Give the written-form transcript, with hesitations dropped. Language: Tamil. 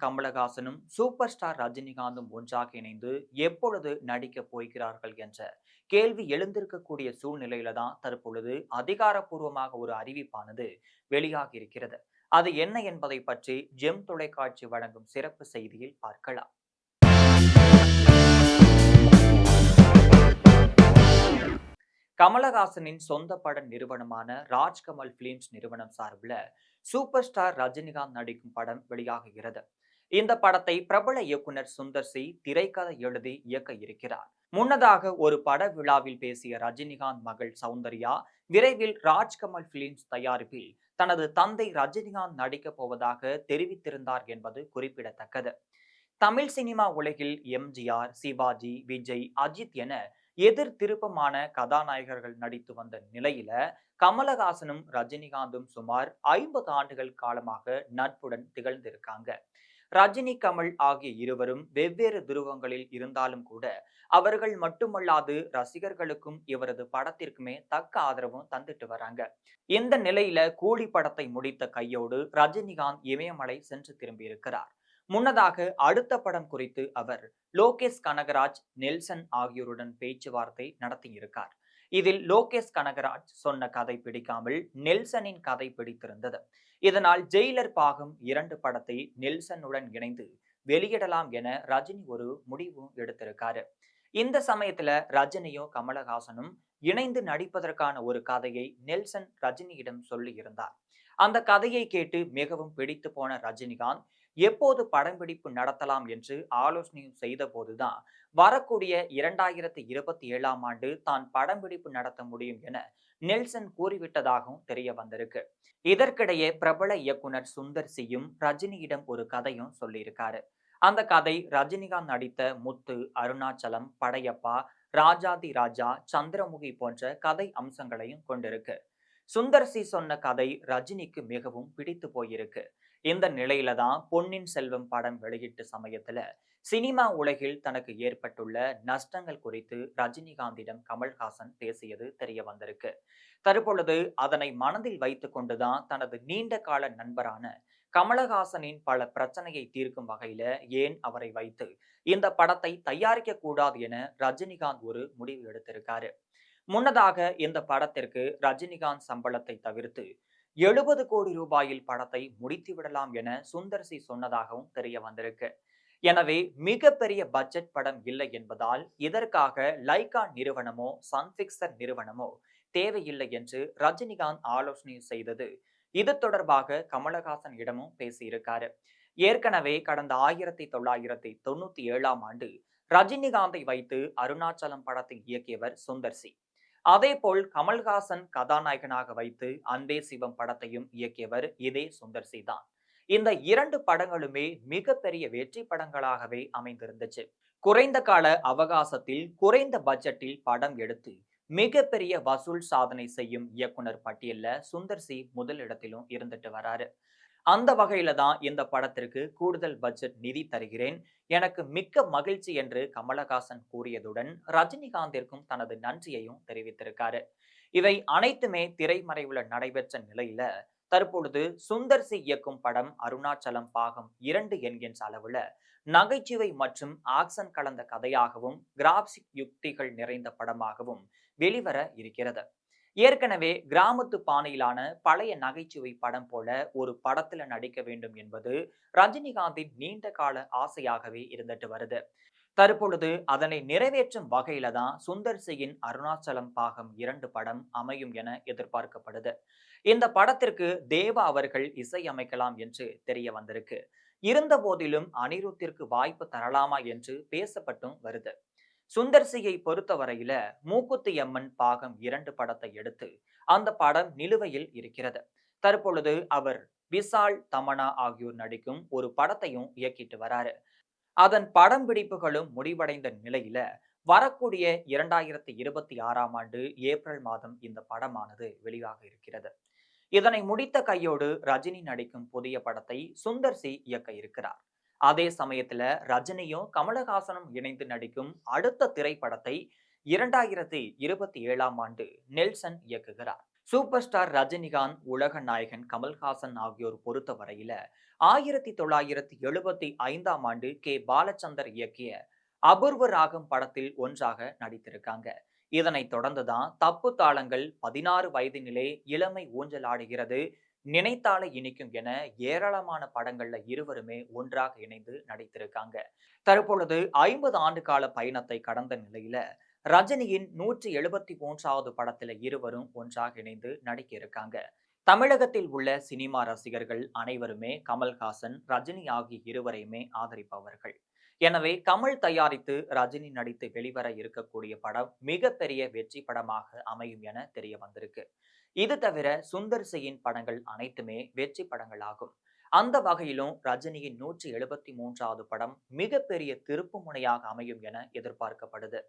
கமலஹாசனும் சூப்பர் ஸ்டார் ரஜினிகாந்தும் ஒன்றாக இணைந்து எப்பொழுது நடிக்க போகிறார்கள் என்ற கேள்வி எழுந்திருக்கக்கூடிய சூழ்நிலையில தான் தற்பொழுது அதிகாரப்பூர்வமாக ஒரு அறிவிப்பானது வெளியாகி இருக்கிறது. அது என்ன என்பதை பற்றி ஜெம் தொலைக்காட்சி வழங்கும் சிறப்பு செய்தியில் பார்க்கலாம். கமலஹாசனின் சொந்த பட நிறுவனமான ராஜ்கமல் பிலிம்ஸ் நிறுவனம் சார்பில் சூப்பர் ஸ்டார் ரஜினிகாந்த் நடிக்கும் படம் வெளியாகுகிறது. இந்த படத்தை பிரபல இயக்குனர் சுந்தர் சி திரைக்கதை எழுதி இயக்க இருக்கிறார். முன்னதாக ஒரு பட விழாவில் பேசிய ரஜினிகாந்த் மகள் சௌந்தர்யா விரைவில் ராஜ்கமல் பிலிம்ஸ் தயாரிப்பில் தனது தந்தை ரஜினிகாந்த் நடிக்கப் போவதாக தெரிவித்திருந்தார் என்பது குறிப்பிடத்தக்கது. தமிழ் சினிமா உலகில் எம்ஜிஆர், சிவாஜி, விஜய், அஜித் என எதிர் திருப்பமான கதாநாயகர்கள் நடித்து வந்த நிலையில கமலஹாசனும் ரஜினிகாந்தும் சுமார் 50 ஆண்டுகள் காலமாக நட்புடன் திகழ்ந்திருக்காங்க. ரஜினி, கமல் ஆகிய இருவரும் வெவ்வேறு துருவங்களில் இருந்தாலும் கூட அவர்கள் மட்டுமல்லாது ரசிகர்களுக்கும் இவரது படத்திற்குமே தக்க ஆதரவும் தந்துட்டு வராங்க. இந்த நிலையில கூலி படத்தை முடித்த கையோடு ரஜினிகாந்த் இமயமலை சென்று திரும்பியிருக்கிறார். முன்னதாக அடுத்த படம் குறித்து அவர் லோகேஷ் கனகராஜ், நெல்சன் ஆகியோருடன் பேச்சுவார்த்தை நடத்தியிருக்கார். இதில் லோகேஷ் கனகராஜ் சொன்ன கதை பிடிக்காமல் நெல்சனின் கதை பிடித்திருந்தது. இதனால் ஜெயிலர் பாகம் 2 படத்தை நெல்சனுடன் இணைந்து வெளியிடலாம் என ரஜினி ஒரு முடிவும் எடுத்திருக்காரு. இந்த சமயத்துல ரஜினியும் கமலஹாசனும் இணைந்து நடிப்பதற்கான ஒரு கதையை நெல்சன் ரஜினியிடம் சொல்லி இருந்தார். அந்த கதையை கேட்டு மிகவும் பிடித்து போன ரஜினிகாந்த் எப்போது படம்பிடிப்பு நடத்தலாம் என்று ஆலோசனையும் செய்த போதுதான் வரக்கூடிய 2027ஆம் ஆண்டு தான் படம்பிடிப்பு நடத்த முடியும் என நெல்சன் கூறிவிட்டதாகவும் தெரிய வந்திருக்கு. இதற்கிடையே பிரபல இயக்குனர் சுந்தர் சியும் ரஜினியிடம் ஒரு கதையும் சொல்லியிருக்காரு. அந்த கதை ரஜினிகாந்த் நடித்த முத்து, அருணாச்சலம், படையப்பா, ராஜாதி ராஜா, சந்திரமுகி போன்ற கதை அம்சங்களையும் கொண்டிருக்கு. சுந்தர் சி சொன்ன கதை ரஜினிக்கு மிகவும் பிடித்து போயிருக்கு. இந்த நிலையில தான் பொன்னியின் செல்வம் படம் வெளியிட்ட சமயத்துல சினிமா உலகில் தனக்கு ஏற்பட்டுள்ள நஷ்டங்கள் குறித்து ரஜினிகாந்திடம் கமல்ஹாசன் பேசியது தெரிய வந்திருக்கு. தற்பொழுது அதனை மனதில் வைத்துக் கொண்டுதான் தனது நீண்ட கால நண்பரான கமலஹாசனின் பல பிரச்சனையை தீர்க்கும் வகையில ஏன் அவரை வைத்து இந்த படத்தை தயாரிக்க கூடாது என ரஜினிகாந்த் ஒரு முடிவு எடுத்திருக்காரு. முன்னதாக இந்த படத்திற்கு ரஜினிகாந்த் சம்பளத்தை தவிர்த்து 70 கோடி ரூபாயில் படத்தை முடித்து விடலாம் என சுந்தர் சி சொன்னதாகவும் தெரிய வந்திருக்கு. எனவே மிகப்பெரிய பட்ஜெட் படம் இல்லை என்பதால் இதற்காக லைகா நிறுவனமோ சன்பிக்சர் நிறுவனமோ தேவையில்லை என்று ரஜினிகாந்த் ஆலோசனை செய்தது இது தொடர்பாக கமலஹாசன் இடமும் பேசியிருக்காரு. ஏற்கனவே கடந்த 1997ஆம் ஆண்டு ரஜினிகாந்தை வைத்து அருணாச்சலம் படத்தை இயக்கியவர் சுந்தர் சி. அதேபோல் கமல்ஹாசன் கதாநாயகனாக வைத்து அன்பே சிவம் படத்தையும் இயக்கியவர் இதே சுந்தர் சி தான். இந்த 2 படங்களுமே மிகப்பெரிய வெற்றி படங்களாகவே அமைந்திருந்துச்சு. குறைந்த கால அவகாசத்தில் குறைந்த பட்ஜெட்டில் படம் எடுத்து மிகப்பெரிய வசூல் சாதனை செய்யும் இயக்குனர் பட்டியல்ல சுந்தர் சி முதலிடத்திலும் இருந்துட்டு வராரு. அந்த வகையில தான் இந்த படத்திற்கு கூடுதல் பட்ஜெட் நிதி தருகிறேன், எனக்கு மிக்க மகிழ்ச்சி என்று கமலஹாசன் கூறியதுடன் ரஜினிகாந்திற்கும் தனது நன்றியையும் தெரிவித்திருக்காரு. இவை அனைத்துமே திரைமறைவுல நடைபெற்ற நிலையில தற்பொழுது சுந்தர் சி இயக்கும் படம் அருணாச்சலம் பாகம் 2 என்கின்ற அளவுல நகைச்சுவை மற்றும் ஆக்சன் கலந்த கதையாகவும் கிராபிக் யுக்திகள் நிறைந்த படமாகவும் வெளிவர இருக்கிறது. ஏற்கனவே கிராமத்து பாணியிலான பழைய நகைச்சுவை படம் போல ஒரு படத்துல நடிக்க வேண்டும் என்பது ரஜினிகாந்தின் நீண்ட கால ஆசையாகவே இருந்துட்டு வருது. தற்பொழுது அதனை நிறைவேற்றும் வகையில தான் சுந்தர் சியின் அருணாச்சலம் பாகம் 2 படம் அமையும் என எதிர்பார்க்கப்படுது. இந்த படத்திற்கு தேவா அவர்கள் இசையமைக்கலாம் என்று தெரிய வந்திருக்கு. இருந்த போதிலும் அனிருத்திற்கு வாய்ப்பு தரலாமா என்று பேசப்பட்டும் வருது. சுந்தர் சியை பொறுத்தவரையில மூக்குத்தி அம்மன் பாகம் 2 படத்தை எடுத்து அந்த படம் நிலுவையில் இருக்கிறது. தற்பொழுது அவர் விஷால், தமனா ஆகியோர் நடிக்கும் ஒரு படத்தையும் இயக்கிட்டு வராரு. அதன் படம் பிடிப்புகளும் முடிவடைந்த நிலையில வரக்கூடிய 2026ஆம் ஆண்டு ஏப்ரல் மாதம் இந்த படமானது வெளியாக இருக்கிறது. இதனை முடித்த கையோடு ரஜினி நடிக்கும் புதிய படத்தை சுந்தர் சி இயக்க இருக்கிறார். அதே சமயத்துல ரஜினியும் கமலஹாசனும் இணைந்து நடிக்கும் அடுத்த திரைப்படத்தை 2027ஆம் ஆண்டு நெல்சன் இயக்குகிறார். சூப்பர் ஸ்டார் ரஜினிகாந்த், உலக நாயகன் கமல்ஹாசன் ஆகியோர் பொறுத்த வரையில 1975ஆம் ஆண்டு பாலச்சந்தர் இயக்கிய அபூர்வ ராகம் படத்தில் ஒன்றாக நடித்திருக்காங்க. இதனைத் தொடர்ந்துதான் தப்பு தாளங்கள், 16 வயதினிலே இளமை ஊஞ்சலாடுகிறது, நினைத்தாலே இனிக்கும் என ஏராளமான படங்கள்ல இருவருமே ஒன்றாக இணைந்து நடித்திருக்காங்க. தற்பொழுது 50 ஆண்டு கால பயணத்தை கடந்த நிலையில ரஜினியின் 173வது படத்துல இருவரும் ஒன்றாக இணைந்து நடிக்க இருக்காங்க. தமிழகத்தில் உள்ள சினிமா ரசிகர்கள் அனைவருமே கமல்ஹாசன், ரஜினி ஆகிய இருவரையுமே ஆதரிப்பவர்கள். எனவே கமல் தயாரித்து ரஜினி நடித்து வெளிவர இருக்கக்கூடிய படம் மிகப்பெரிய வெற்றி படமாக அமையும் என தெரிய வந்திருக்கு. இது தவிர சுந்தர் சியின் படங்கள் அனைத்துமே வெற்றி படங்களாகும். அந்த வகையிலும் ரஜினியின் 173வது படம் மிகப்பெரிய திருப்பு முனையாக அமையும் என எதிர்பார்க்கப்படுது.